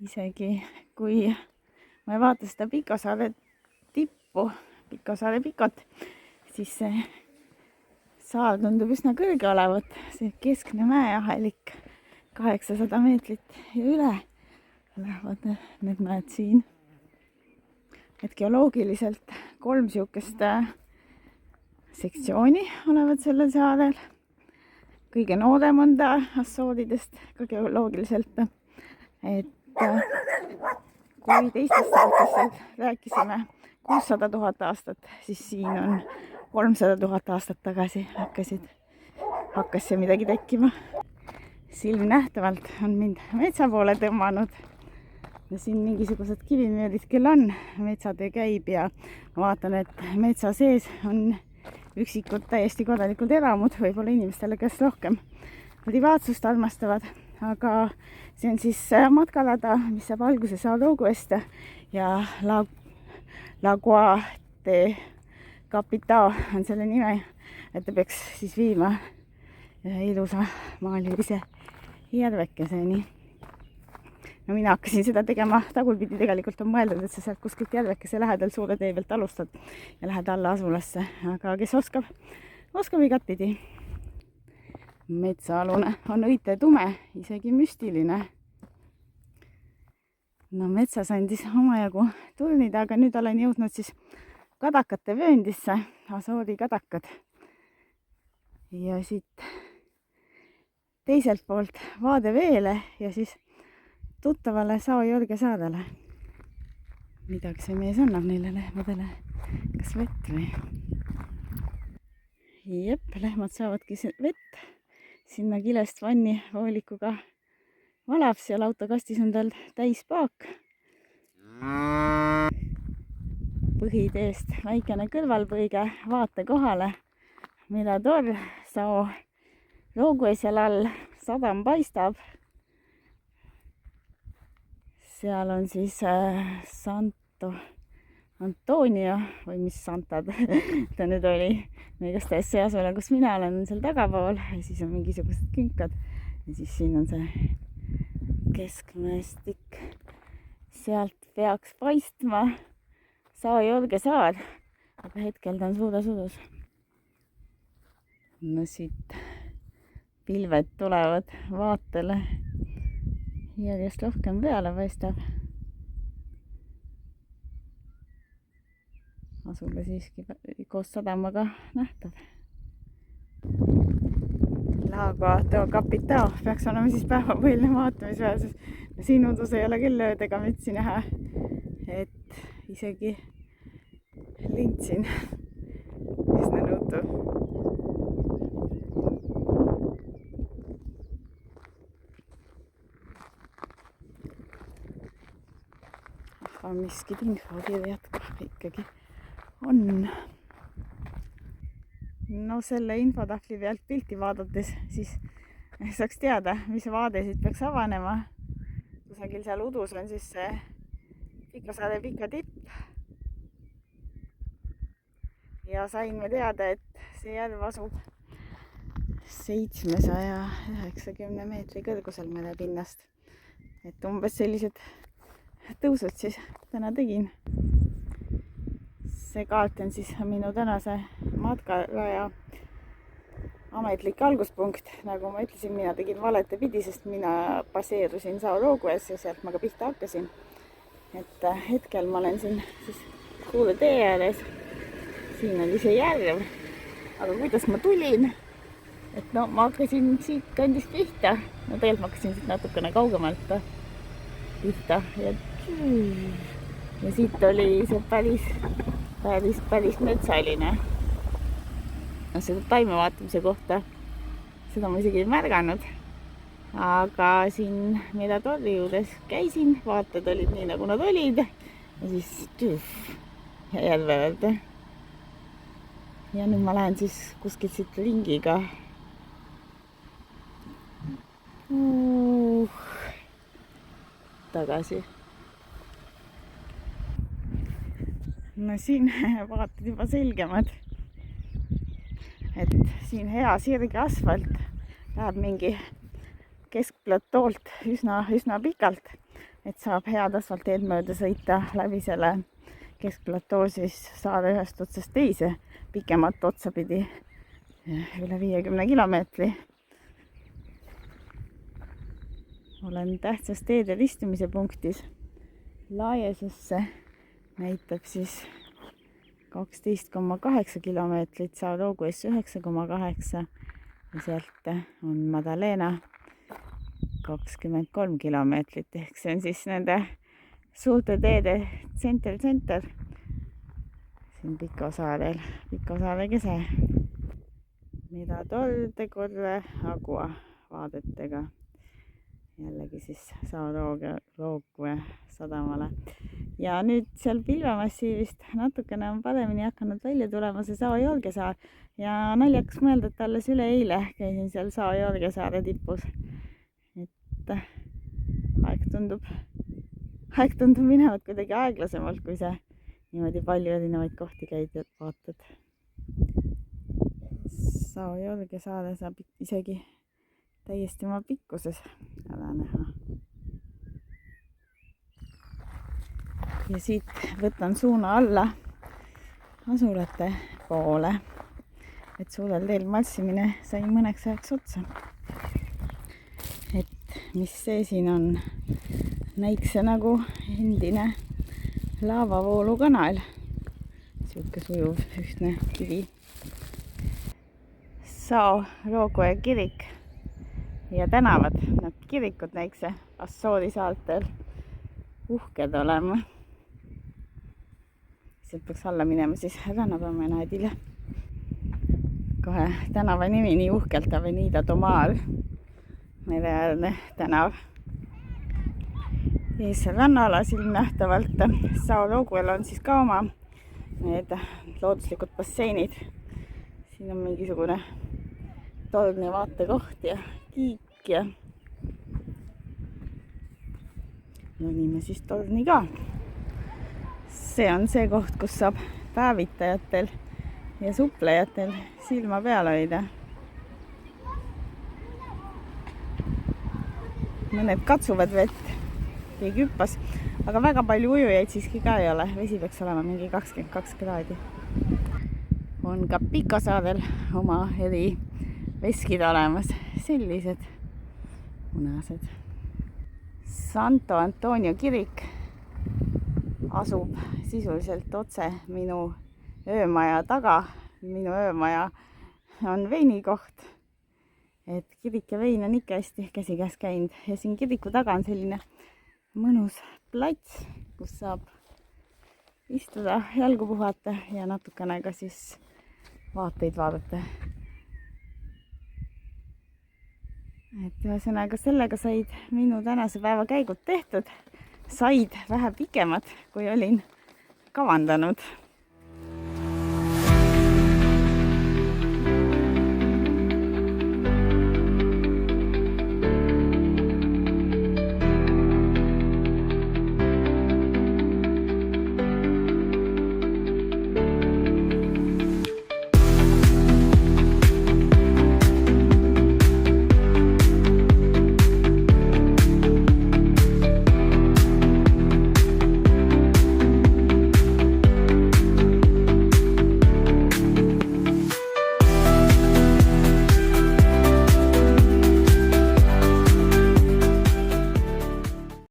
isegi kui ma ei vaata seda Pikasaare tippu, Pikasaare pikot, siis see saar tundub üsna kõrge olevat, see keskne mäeahelik 800 meetrit ja üle lähevad need mäed siin. Et geoloogiliselt 3 siukest sektsiooni olevat sellel saarel. Kõige noorem on ta Assoodidest ka geoloogiliselt. Et kui teistest saartest rääkisime 600 000 aastat, siis siin on 300 000 aastat tagasi hakkas see midagi tekkima. Silm nähtavalt on mind metsa poole tõmmanud. Ja siin mingisugused kivimüürid küll on, metsatöö käib ja ma vaatan, et metsa sees on üksikud täiesti korralikud eramud, võib-olla inimestele, kes rohkem privaatsust armastavad. Aga see on siis matkalada, mis saab alguse Saar-Rooguest ja Lagoa de Capitao on selle nime, et ta peaks siis viima ühe ilusa maalilise järvekeseni. No mina hakkasin seda tegema tagurpidi, tegelikult on mõeldud, et sa sealt kuskilt järvekese lähedal suure tee pealt alustad ja lähed alla asulasse, aga kes oskab igatpidi. Metsaalune on õite tume, isegi müstiline. No metsas andis omajagu turnida, aga nüüd olen jõudnud siis kadakate vööndisse, Assoodi kadakad. Ja siit teiselt poolt vaade veele ja siis tuttavale Sao Jorge saarele. Midagi see mees annab neile lehmadele, kas vett või? Jep, lehmad saavadki vett. Sinna kilest vanni voolikuga valab, seal autokastis on tal täis paak. Põhiteest väikene kõrvalpõige vaate kohale. Mirador, Sao Roogu seal all, sadam paistab. Seal on siis Santo Antonio või mis Santad ta nüüd oli. Igastahes see asula, kus mina olen, on seal tagapool ja siis on mingisugused künkad ja siis siin on see keskmäestik. Sealt peaks paistma Sao Jorge saar, aga hetkel ta on suures udus. No siit pilved tulevad vaatele. Järjest rohkem peale paistab. Asula siiski koos sadamaga nähtav. Lagoa de Capitao peaks olema siis päevapõhine vaatamisväärsus. Siin udus ei ole küll ööd ega mütsi näha, et isegi lint siin üsna nõutu. Miski infokirjad ikkagi on. No selle infotahvli pealt pilti vaadates siis saaks teada, mis vaade siit peaks avanema. Kusagil seal udus on siis see Pikasaare pika tipp. Ja sain me teada, et see järv asub 790 meetri kõrgusel merepinnast. Et umbes sellised tõusud siis täna tegin. See kaart on siis minu tänase matkaraja ametlik alguspunkt. Nagu ma ütlesin, mina tegin valete pidi, sest mina baseerusin Sao Roogues ja sealt ma ka pihta hakkasin. Et hetkel ma olen siin siis suure tee ääres. Siin oli see järv. Aga kuidas ma tulin? Et no ma hakkasin siit kandist pihta. No tegelikult ma hakkasin siit natukene kaugemalt pihta ja siit oli see päris metsaline. No seda taime vaatamise kohta, seda ma isegi ei märganud. Aga siin Miradori juures käisin, vaated olid nii nagu nad olid ja siis järve juurde. Ja nüüd ma lähen siis kuskilt siit ringiga tagasi. No siin vaated juba selgemad, et siin hea sirge asfalt läheb mingi keskplatoolt üsna pikalt, et saab head asfaltteed mööda sõita läbi selle keskplatoo siis saare ühest otsast teise pikemat otsa pidi üle 50 kilomeetri. Olen tähtsas teede ristumise punktis. Laiesesse näitab siis 12,8 kilomeetrit, Sao-Roguesse 9,8 ja sealt on Madalena 23 kilomeetrit, ehk see on siis nende suurte teede tsenter siin Pikosaare kese. Mirador de Corre Agua vaadetega jällegi siis Sao-Rogue sadamale. Ja nüüd seal pilvemassiivist natukene on paremini hakanud välja tulema see Sao-Jorge saar ja naljakas mõelda, et alles üleeile käisin seal Sao-Jorge saare tipus. Et aeg tundub minevat kuidagi aeglasemalt, kui see niimoodi palju erinevaid kohti käid ja vaatad. Sao-Jorge saare saab isegi täiesti oma pikkuses ära näha. Ja siit võtan suuna alla asulate poole, et suurel teel massimine sai mõneks ajaks otsa. Et mis see siin on? Näiks see nagu endine laavavoolukanal. Siuke sujuv ühtne kivi. Sao-Rogue kirik ja tänavad, need kirikud näiks Assoori saartel uhked olema. Siit peaks alla minema siis rannapromenaadile. Kohe tänava nimi nii uhkelt Avenida Tomar, mereäärne tänav. Ees rannala silmnähtavalt. Sao-Roguel on siis ka oma need looduslikud basseinid. Siin on mingisugune torni vaatekoht ja kiik ja lonime siis torni ka. See on see koht, kus saab päevitajatel ja suplejatel silma peal hoida. Mõned katsuvad vett, keegi hüppas, aga väga palju ujujaid siiski ka ei ole. Vesi peaks olema mingi 22 kraadi. On ka Pikosaarel oma eri veskid olemas, sellised punased. Santo Antonio kirik asub sisuliselt otse minu öömaja taga. Minu öömaja on veinikoht, et kirik ja vein on ikka hästi käsikäes käinud ja siin kiriku taga on selline mõnus plats, kus saab istuda, jalgu puhata ja natukene ka siis vaateid vaadata. Et ühesõnaga sellega said minu tänase päeva käigud tehtud. Said vähe pikemad, kui olin kavandanud.